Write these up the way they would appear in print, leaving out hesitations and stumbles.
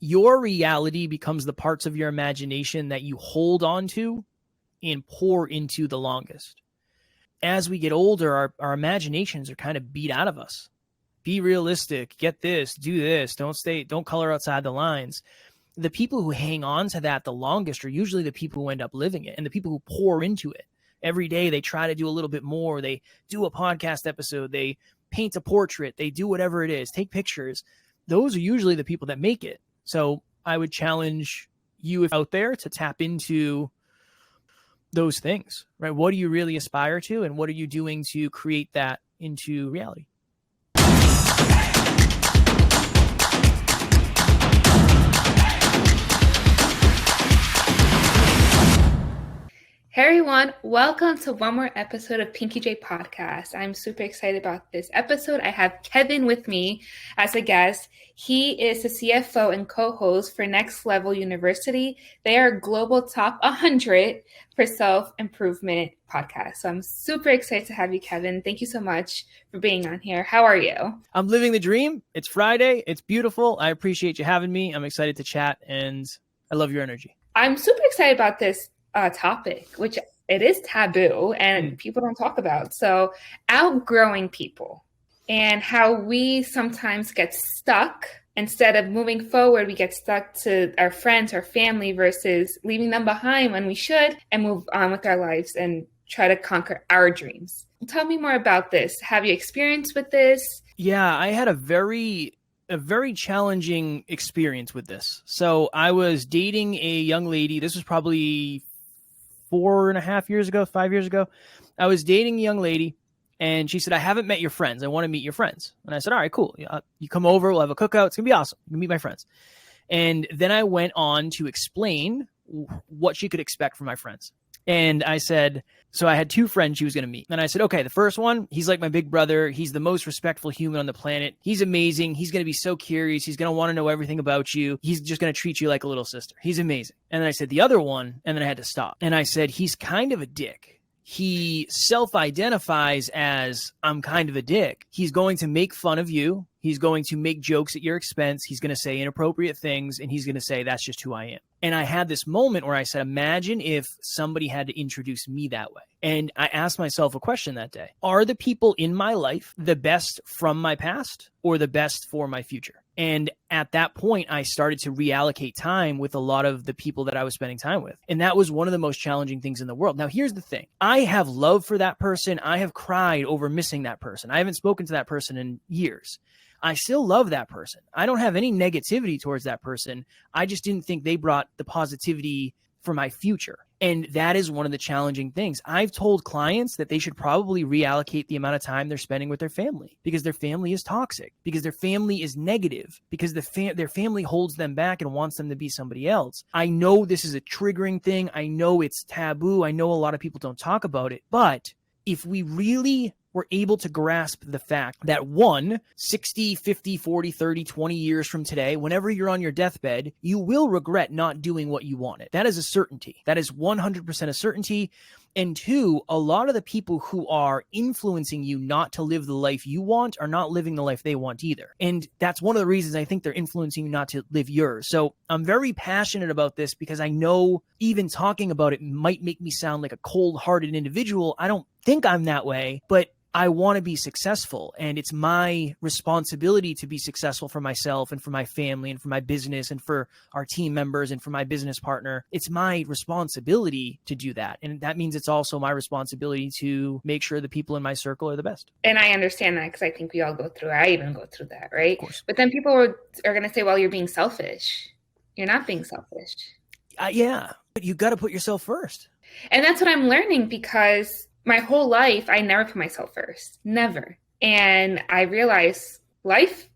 your reality becomes the parts of your imagination that you hold on to and pour into the longest. As we get older, our imaginations are kind of beat out of us. Be realistic, get this, do this, don't color outside the lines. The people who hang on to that the longest are usually the people who end up living it and the people who pour into it. Every day they try to do a little bit more. They do a podcast episode. They paint a portrait. They do whatever it is, take pictures. Those are usually the people that make it. So I would challenge you out there to tap into those things, right? What do you really aspire to? And what are you doing to create that into reality? Hey everyone, welcome to one more episode of Pinky J Podcast. I'm super excited about this episode. I have Kevin with me as a guest. He is the CFO and co-host for Next Level University. They are global top 100 for self-improvement podcast. So I'm super excited to have you, Kevin. Thank you so much for being on here. How are you? I'm living the dream. It's Friday. It's beautiful. I appreciate you having me. I'm excited to chat and I love your energy. I'm super excited about this topic, which it is taboo and people don't talk about. So outgrowing people and how we sometimes get stuck. Instead of moving forward, we get stuck to our friends, our family versus leaving them behind when we should and move on with our lives and try to conquer our dreams. Tell me more about this. Have you experienced with this? Yeah, I had a very challenging experience with this. So I was dating a young lady. This was probably 5 years ago. I was dating a young lady and she said, I haven't met your friends. I want to meet your friends. And I said, all right, cool. You come over, we'll have a cookout. It's going to be awesome. You can meet my friends. And then I went on to explain what she could expect from my friends. And I said, so I had two friends she was going to meet. And I said, okay, the first one, he's like my big brother. He's the most respectful human on the planet. He's amazing. He's going to be so curious. He's going to want to know everything about you. He's just going to treat you like a little sister. He's amazing. And then I said, the other one, and then I had to stop. And I said, he's kind of a dick. He self-identifies as, I'm kind of a dick. He's going to make fun of you. He's going to make jokes at your expense. He's going to say inappropriate things. And he's going to say, that's just who I am. And I had this moment where I said, imagine if somebody had to introduce me that way. And I asked myself a question that day. Are the people in my life the best from my past or the best for my future? And at that point, I started to reallocate time with a lot of the people that I was spending time with. And that was one of the most challenging things in the world. Now, here's the thing. I have love for that person. I have cried over missing that person. I haven't spoken to that person in years. I still love that person. I don't have any negativity towards that person. I just didn't think they brought the positivity for my future. And that is one of the challenging things. I've told clients that they should probably reallocate the amount of time they're spending with their family because their family is toxic, because their family is negative, because their family holds them back and wants them to be somebody else. I know this is a triggering thing. I know it's taboo. I know a lot of people don't talk about it. But if we really were able to grasp the fact that 60, 50, 40, 30, 20 years from today, whenever you're on your deathbed, you will regret not doing what you wanted. That is a certainty. That is 100% a certainty. And two, a lot of the people who are influencing you not to live the life you want are not living the life they want either. And that's one of the reasons I think they're influencing you not to live yours. So I'm very passionate about this because I know even talking about it might make me sound like a cold-hearted individual. I don't think I'm that way, but I want to be successful, and it's my responsibility to be successful for myself and for my family and for my business and for our team members and for my business partner. It's my responsibility to do that. And that means it's also my responsibility to make sure the people in my circle are the best. And I understand that because I think we all go through it. I even go through that, right? Of course. But then people are going to say, well, you're being selfish. You're not being selfish. Yeah, but you got to put yourself first. And that's what I'm learning because my whole life, I never put myself first. Never. And I realized life,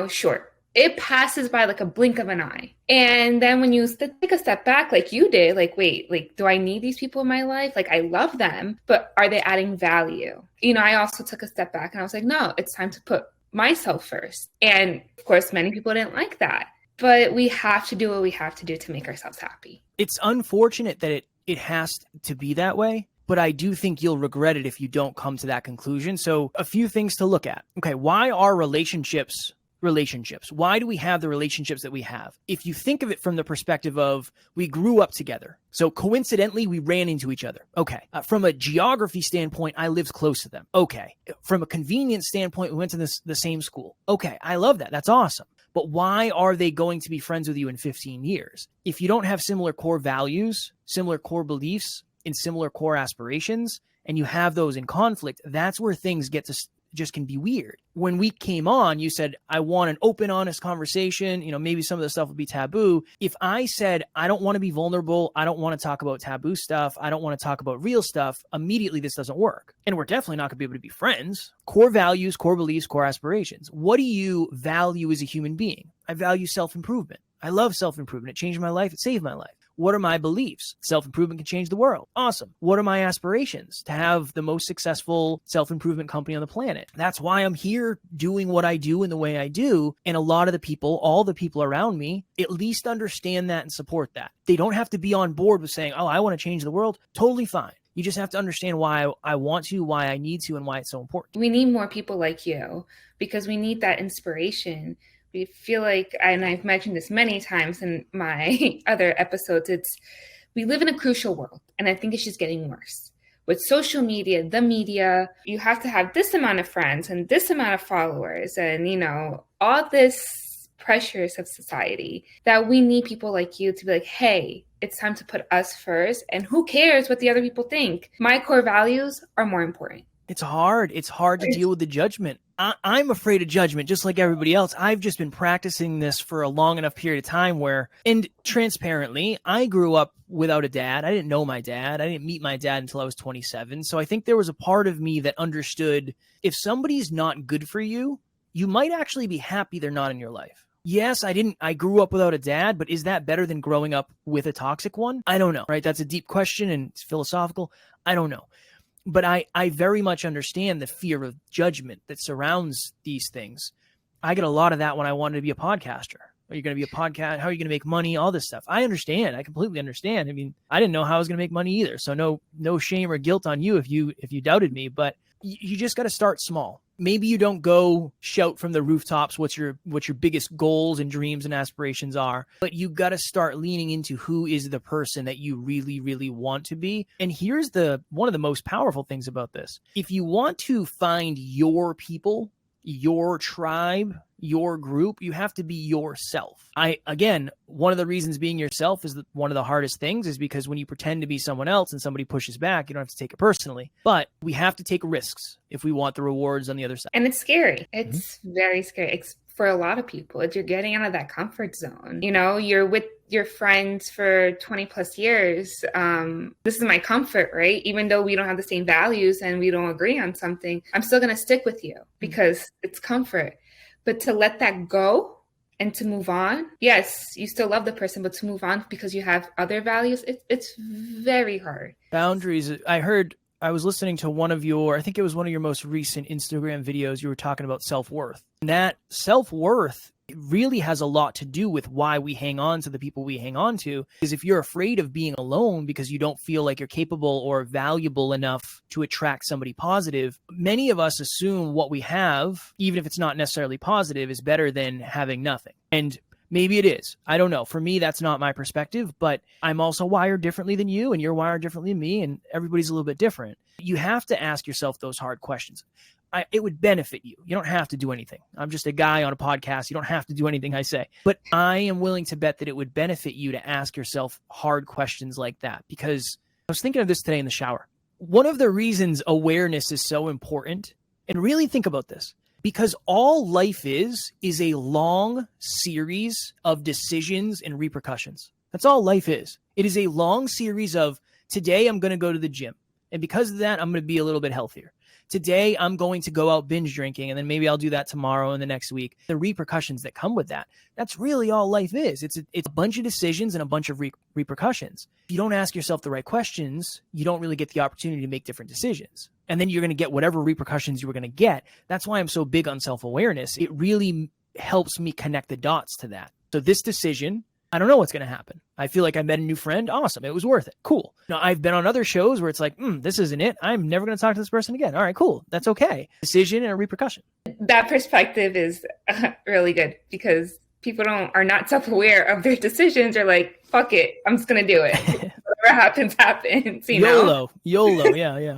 short. It passes by like a blink of an eye. And then when you take a step back like you did, wait, do I need these people in my life? I love them, but are they adding value? I also took a step back and I was like, no, it's time to put myself first. And of course, many people didn't like that. But we have to do what we have to do to make ourselves happy. It's unfortunate that it has to be that way. But I do think you'll regret it if you don't come to that conclusion. So a few things to look at. Okay, why are relationships relationships? Why do we have the relationships that we have? If you think of it from the perspective of we grew up together, so coincidentally we ran into each other. Okay. From a geography standpoint, I lived close to them. Okay. From a convenience standpoint, we went to the same school. Okay. I love that. That's awesome. But why are they going to be friends with you in 15 years? If you don't have similar core values, similar core beliefs, and similar core aspirations, and you have those in conflict, that's where things get to just can be weird. When we came on, you said, I want an open, honest conversation. Maybe some of the stuff would be taboo. If I said, I don't want to be vulnerable, I don't want to talk about taboo stuff, I don't want to talk about real stuff, immediately this doesn't work. And we're definitely not going to be able to be friends. Core values, core beliefs, core aspirations. What do you value as a human being? I value self-improvement. I love self-improvement. It changed my life. It saved my life. What are my beliefs? Self-improvement can change the world. Awesome. What are my aspirations? To have the most successful self-improvement company on the planet. That's why I'm here doing what I do in the way I do. And a lot of the people, all the people around me, at least understand that and support that. They don't have to be on board with saying, oh, I want to change the world. Totally fine. You just have to understand why I want to, why I need to, and why it's so important. We need more people like you because we need that inspiration. We feel like, and I've mentioned this many times in my other episodes, we live in a crucial world, and I think it's just getting worse. With social media, the media, you have to have this amount of friends and this amount of followers and, all this pressures of society that we need people like you to be like, hey, it's time to put us first. And who cares what the other people think? My core values are more important. It's hard. It's hard to deal with the judgment. I'm afraid of judgment, just like everybody else. I've just been practicing this for a long enough period of time and transparently, I grew up without a dad. I didn't know my dad. I didn't meet my dad until I was 27. So I think there was a part of me that understood if somebody's not good for you, you might actually be happy they're not in your life. Yes, I grew up without a dad, but is that better than growing up with a toxic one? I don't know, right? That's a deep question and it's philosophical. I don't know. But I very much understand the fear of judgment that surrounds these things. I get a lot of that when I wanted to be a podcaster. Are you going to be a podcast? How are you going to make money? All this stuff. I understand. I completely understand. I mean, I didn't know how I was going to make money either. So no shame or guilt on you if you doubted me, but you just got to start small. Maybe you don't go shout from the rooftops what your biggest goals and dreams and aspirations are, but you got to start leaning into who is the person that you really, really want to be. And here's one of the most powerful things about this. If you want to find your people, your tribe, your group, you have to be yourself. Again, one of the reasons being yourself is one of the hardest things is because when you pretend to be someone else and somebody pushes back, you don't have to take it personally. But we have to take risks if we want the rewards on the other side. And it's scary. It's very scary. It's for a lot of people. You're getting out of that comfort zone. You're with your friends for 20 plus years. This is my comfort, right? Even though we don't have the same values and we don't agree on something, I'm still going to stick with you because it's comfort. But to let that go and to move on, yes, you still love the person, but to move on because you have other values, it's very hard. Boundaries. I was listening to I think it was one of your most recent Instagram videos. You were talking about self-worth. And that self-worth really has a lot to do with why we hang on to the people we hang on to. Because if you're afraid of being alone because you don't feel like you're capable or valuable enough to attract somebody positive, many of us assume what we have, even if it's not necessarily positive, is better than having nothing. And maybe it is. I don't know. For me, that's not my perspective, but I'm also wired differently than you, and you're wired differently than me, and everybody's a little bit different. You have to ask yourself those hard questions. It would benefit you. You don't have to do anything. I'm just a guy on a podcast. You don't have to do anything I say. But I am willing to bet that it would benefit you to ask yourself hard questions like that, because I was thinking of this today in the shower. One of the reasons awareness is so important, and really think about this, because all life is a long series of decisions and repercussions. That's all life is. It is a long series of, today I'm going to go to the gym. And because of that, I'm going to be a little bit healthier. Today, I'm going to go out binge drinking, and then maybe I'll do that tomorrow and the next week. The repercussions that come with that, that's really all life is. It's a bunch of decisions and a bunch of repercussions. If you don't ask yourself the right questions, you don't really get the opportunity to make different decisions. And then you're going to get whatever repercussions you were going to get. That's why I'm so big on self-awareness. It really helps me connect the dots to that. So this decision I don't know what's going to happen. I feel like I met a new friend. Awesome. It was worth it. Cool. Now, I've been on other shows where it's like, this isn't it. I'm never going to talk to this person again. All right, cool. That's okay. Decision and a repercussion. That perspective is really good because people are not self-aware of their decisions. They're like, fuck it. I'm just going to do it. Whatever happens, happens. YOLO. Yeah.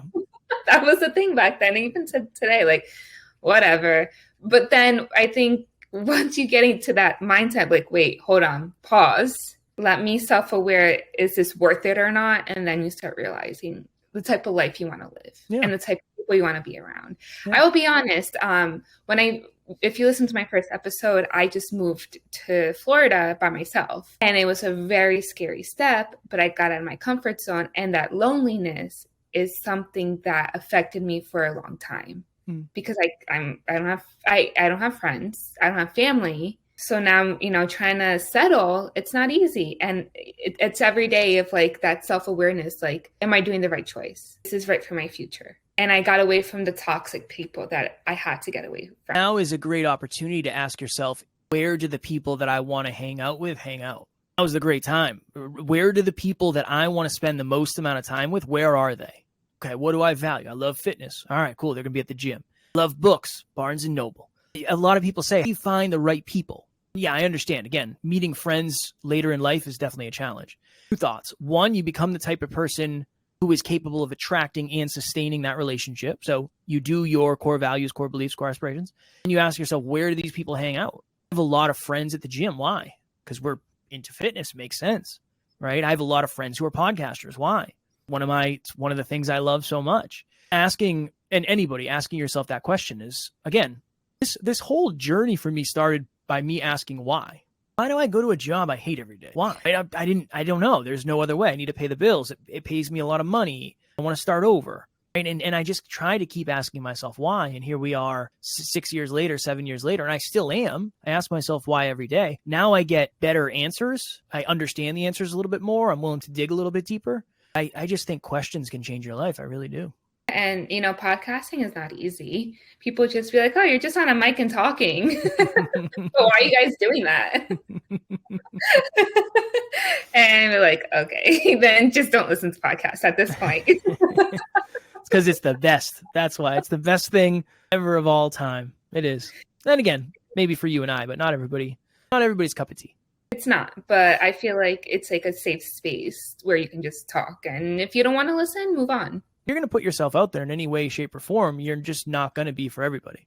That was the thing back then. I even said today, like, whatever. But then I think once you get into that mindset, like, wait, hold on, pause, let me self-aware, is this worth it or not? And then you start realizing the type of life you want to live and the type of people you want to be around. Yeah. I will be honest, if you listen to my first episode, I just moved to Florida by myself. And it was a very scary step, but I got out of my comfort zone. And that loneliness is something that affected me for a long time. Because I don't have friends, I don't have family. So now, trying to settle, it's not easy. And it's every day of like that self-awareness, like, am I doing the right choice? This is right for my future. And I got away from the toxic people that I had to get away from. Now is a great opportunity to ask yourself, where do the people that I want to hang out with hang out? That was the great time. Where do the people that I want to spend the most amount of time with, where are they? Okay, what do I value? I love fitness. All right, cool. They're going to be at the gym. Love books, Barnes and Noble. A lot of people say, how do you find the right people? Yeah, I understand. Again, meeting friends later in life is definitely a challenge. Two thoughts. One, you become the type of person who is capable of attracting and sustaining that relationship. So you do your core values, core beliefs, core aspirations. And you ask yourself, where do these people hang out? I have a lot of friends at the gym. Why? Because we're into fitness. It makes sense, right? I have a lot of friends who are podcasters. Why? One of the things I love so much. Asking yourself that question is, again, this whole journey for me started by me asking why. Why do I go to a job I hate every day? Why? I don't know. There's no other way. I need to pay the bills. It pays me a lot of money. I want to start over. Right? And I just try to keep asking myself why. And here we are 6 years later, 7 years later, and I still am. I ask myself why every day. Now I get better answers. I understand the answers a little bit more. I'm willing to dig a little bit deeper. I just think questions can change your life. I really do. And, podcasting is not easy. People just be like, oh, you're just on a mic and talking. But why are you guys doing that? And we're like, okay, then just don't listen to podcasts at this point. It's because it's the best. That's why. It's the best thing ever of all time. It is. And again, maybe for you and I, but not everybody's cup of tea. It's not, but I feel like it's like a safe space where you can just talk. And if you don't want to listen, move on. You're going to put yourself out there in any way, shape, or form. You're just not going to be for everybody.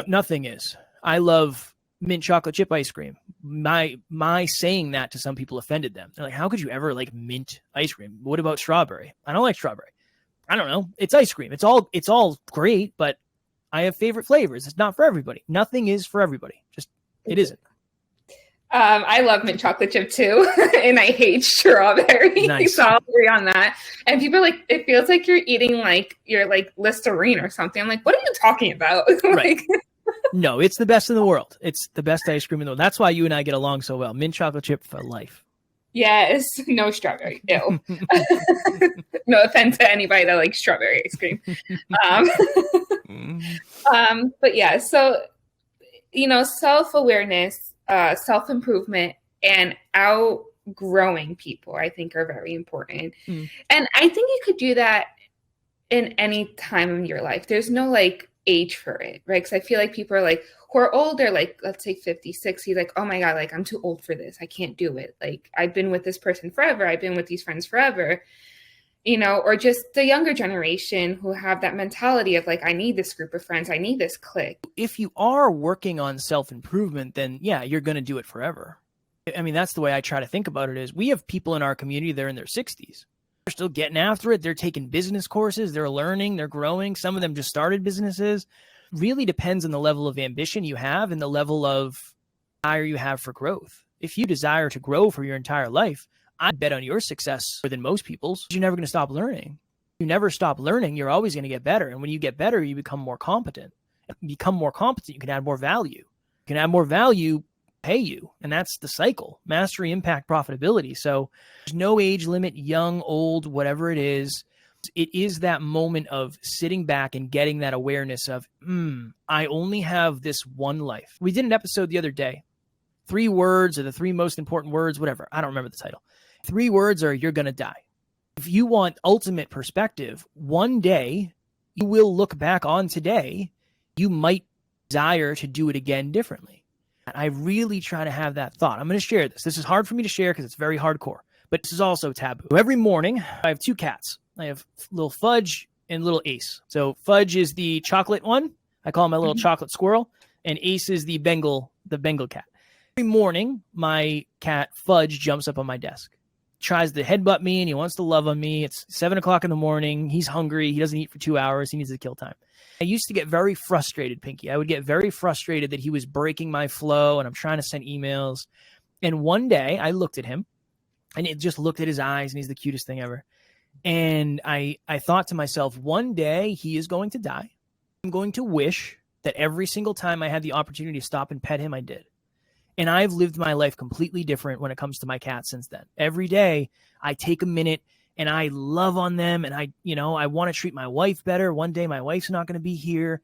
Nothing is. I love mint chocolate chip ice cream. My saying that to some people offended them. They're like, how could you ever like mint ice cream? What about strawberry? I don't like strawberry. I don't know. It's ice cream. It's all great, but I have favorite flavors. It's not for everybody. Nothing is for everybody. It isn't. I love mint chocolate chip too, and I hate strawberry. Nice. So I'll agree on that. And people are like, it feels like you're eating like you're like Listerine or something. I'm like, what are you talking about? Right. No, it's the best in the world. It's the best ice cream in the world. That's why you and I get along so well. Mint chocolate chip for life. Yes. No strawberry. Ew. No offense to anybody that likes strawberry ice cream. But yeah, so, self-awareness, self-improvement, and outgrowing people, I think, are very important. And I think you could do that in any time in your life. There's no like age for it, right? Because I feel like people are like, who are older, like let's say 50, 60, like, oh my God, like I'm too old for this. I can't do it. Like I've been with this person forever. I've been with these friends forever, or just the younger generation who have that mentality of like, I need this group of friends. I need this clique. If you are working on self-improvement, then yeah, you're going to do it forever. I mean, that's the way I try to think about it is we have people in our community, they're in their 60s. They're still getting after it. They're taking business courses. They're learning. They're growing. Some of them just started businesses. Really depends on the level of ambition you have and the level of desire you have for growth. If you desire to grow for your entire life, I bet on your success more than most people's. You're never going to stop learning. You never stop learning. You're always going to get better. And when you get better, you become more competent. You become more competent, you can add more value. You can add more value, pay you. And that's the cycle. Mastery, impact, profitability. So there's no age limit, young, old, whatever it is. It is that moment of sitting back and getting that awareness of, I only have this one life. We did an episode the other day, 3 words are the 3 most important words, whatever. I don't remember the title. 3 words are you're going to die. If you want ultimate perspective, one day you will look back on today. You might desire to do it again differently. And I really try to have that thought. I'm going to share this. This is hard for me to share because it's very hardcore, but this is also taboo. Every morning, I have 2 cats. I have little Fudge and little Ace. So Fudge is the chocolate one. I call him my little chocolate squirrel. And Ace is the Bengal cat. Every morning, my cat Fudge jumps up on my desk, tries to headbutt me, and he wants to love on me. It's 7 o'clock in the morning. He's hungry. He doesn't eat for 2 hours. He needs to kill time. I used to get very frustrated, Pinky. I would get very frustrated that he was breaking my flow, and I'm trying to send emails. And one day, I looked at him, and it just looked at his eyes, and he's the cutest thing ever. And I thought to myself, one day he is going to die. I'm going to wish that every single time I had the opportunity to stop and pet him, I did. And I've lived my life completely different when it comes to my cat since then. Every day I take a minute and I love on them, and I want to treat my wife better. One day my wife's not going to be here.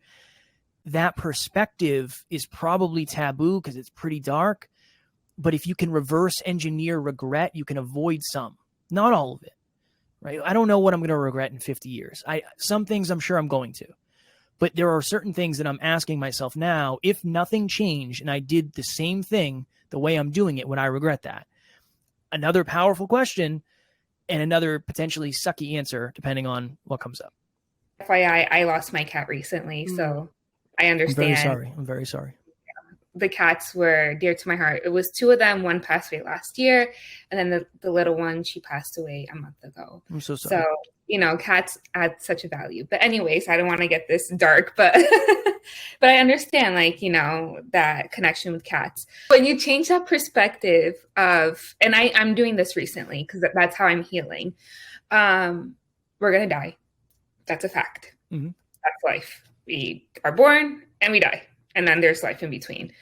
That perspective is probably taboo because it's pretty dark. But if you can reverse engineer regret, you can avoid some, not all of it, right? I don't know what I'm going to regret in 50 years. Some things I'm sure I'm going to. But there are certain things that I'm asking myself now, if nothing changed and I did the same thing the way I'm doing it, would I regret that? Another powerful question and another potentially sucky answer, depending on what comes up. FYI, I lost my cat recently, so I understand. I'm very sorry. The cats were dear to my heart. It was 2 of them. One passed away last year, and then the little one, she passed away a month ago. I'm so sorry. So, cats add such a value. But anyways, I don't want to get this dark, but but I understand, that connection with cats. When you change that perspective of, and I'm doing this recently because that's how I'm healing. We're going to die. That's a fact. Mm-hmm. That's life. We are born and we die. And then there's life in between.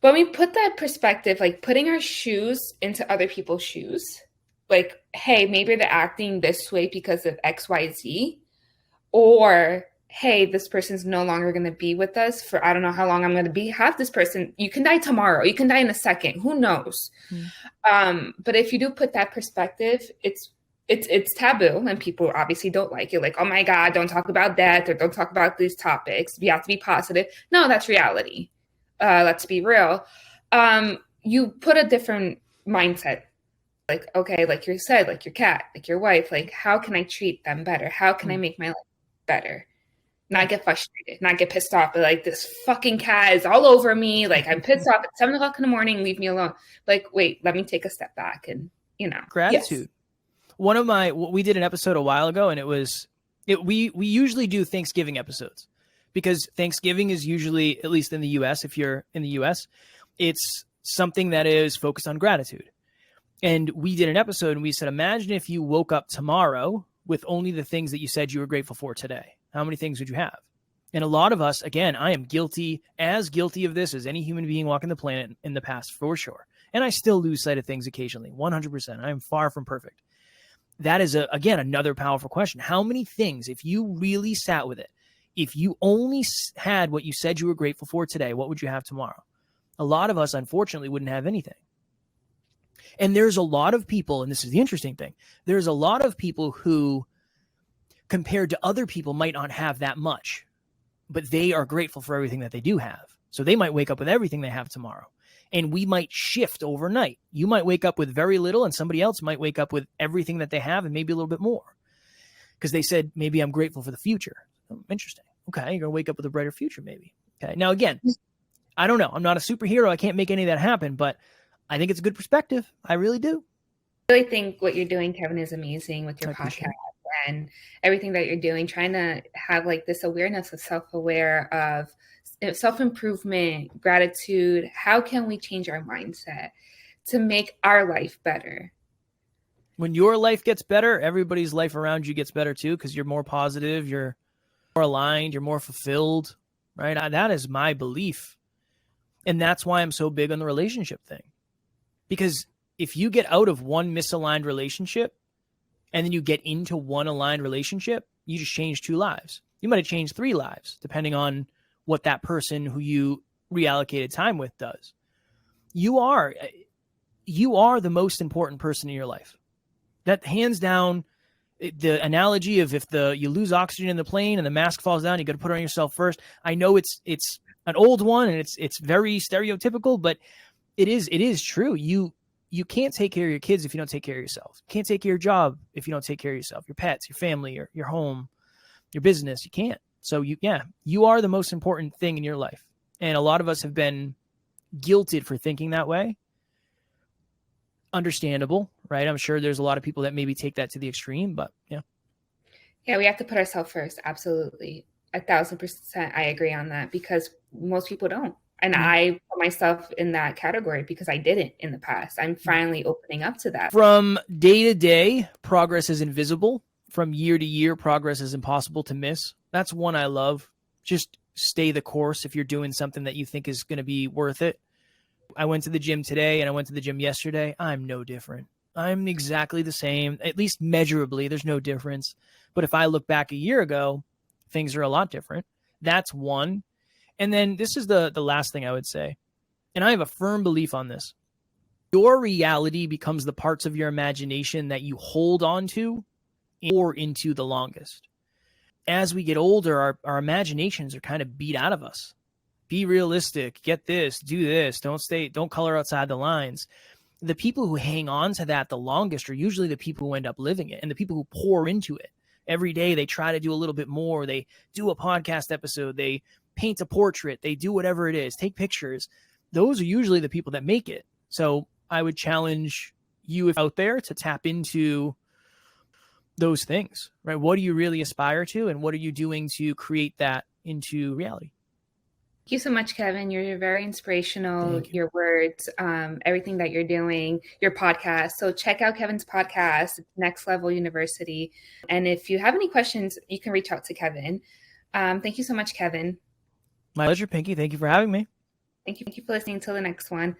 When we put that perspective, like putting our shoes into other people's shoes, like, hey, maybe they're acting this way because of X, Y, Z, or, hey, this person's no longer going to be with us for, I don't know how long I'm going to have this person. You can die tomorrow. You can die in a second. Who knows? But if you do put that perspective, it's taboo, and people obviously don't like it. Like, oh my God, don't talk about death or don't talk about these topics. We have to be positive. No, that's reality. Let's be real. You put a different mindset. Like, okay, like you said, like your cat, like your wife, like how can I treat them better? How can I make my life better? Not get frustrated, not get pissed off, but like this fucking cat is all over me. Like I'm pissed off at 7 o'clock in the morning, leave me alone. Like, wait, let me take a step back and, Gratitude. Yes. We did an episode a while ago, and we usually do Thanksgiving episodes because Thanksgiving is usually, at least in the US, if you're in the US, it's something that is focused on gratitude. And we did an episode and we said, imagine if you woke up tomorrow with only the things that you said you were grateful for today. How many things would you have? And a lot of us, again, I am as guilty of this as any human being walking the planet in the past, for sure. And I still lose sight of things occasionally, 100%. I am far from perfect. That is, again, another powerful question. How many things, if you really sat with it, if you only had what you said you were grateful for today, what would you have tomorrow? A lot of us, unfortunately, wouldn't have anything. And there's a lot of people, and this is the interesting thing, there's a lot of people who, compared to other people, might not have that much, but they are grateful for everything that they do have. So they might wake up with everything they have tomorrow. And we might shift overnight. You might wake up with very little, and somebody else might wake up with everything that they have and maybe a little bit more. Because they said, maybe I'm grateful for the future. Oh, interesting. Okay, you're going to wake up with a brighter future, maybe. Okay. Now, again, I don't know. I'm not a superhero. I can't make any of that happen, but I think it's a good perspective. I really do. I really think what you're doing, Kevin, is amazing with your podcast and everything that you're doing, trying to have like this awareness of self-aware of self-improvement, gratitude. How can we change our mindset to make our life better? When your life gets better, everybody's life around you gets better too, because you're more positive, you're more aligned, you're more fulfilled, right? That is my belief. And that's why I'm so big on the relationship thing. Because if you get out of one misaligned relationship and then you get into one aligned relationship, you just change 2 lives. You might have changed 3 lives, depending on what that person who you reallocated time with does. You are the most important person in your life. That hands down, the analogy of if you lose oxygen in the plane and the mask falls down, you got to put it on yourself first. I know it's an old one and it's very stereotypical, but it is true. You can't take care of your kids if you don't take care of yourself. You can't take care of your job if you don't take care of yourself, your pets, your family, your home, your business. You can't. So you are the most important thing in your life. And a lot of us have been guilted for thinking that way. Understandable, right? I'm sure there's a lot of people that maybe take that to the extreme, but yeah. Yeah, we have to put ourselves first. Absolutely. 1,000% I agree on that, because most people don't. And I put myself in that category because I didn't in the past. I'm finally opening up to that. From day to day, progress is invisible. From year to year, progress is impossible to miss. That's one I love. Just stay the course if you're doing something that you think is going to be worth it. I went to the gym today and I went to the gym yesterday. I'm no different. I'm exactly the same, at least measurably. There's no difference. But if I look back a year ago, things are a lot different. That's one. And then this is the last thing I would say. And I have a firm belief on this. Your reality becomes the parts of your imagination that you hold on to or into the longest. As we get older, our imaginations are kind of beat out of us. Be realistic, get this, do this, don't color outside the lines. The people who hang on to that the longest are usually the people who end up living it, and the people who pour into it. Every day they try to do a little bit more. They do a podcast episode, they paint a portrait, they do whatever it is, take pictures. Those are usually the people that make it. So I would challenge you out there to tap into those things, right? What do you really aspire to, and what are you doing to create that into reality? Thank you so much, Kevin. You're very inspirational. Your words, everything that you're doing, your podcast. So check out Kevin's podcast, Next Level University. And if you have any questions, you can reach out to Kevin. Thank you so much, Kevin. My pleasure, Pinky. Thank you for having me. Thank you for listening. Till the next one.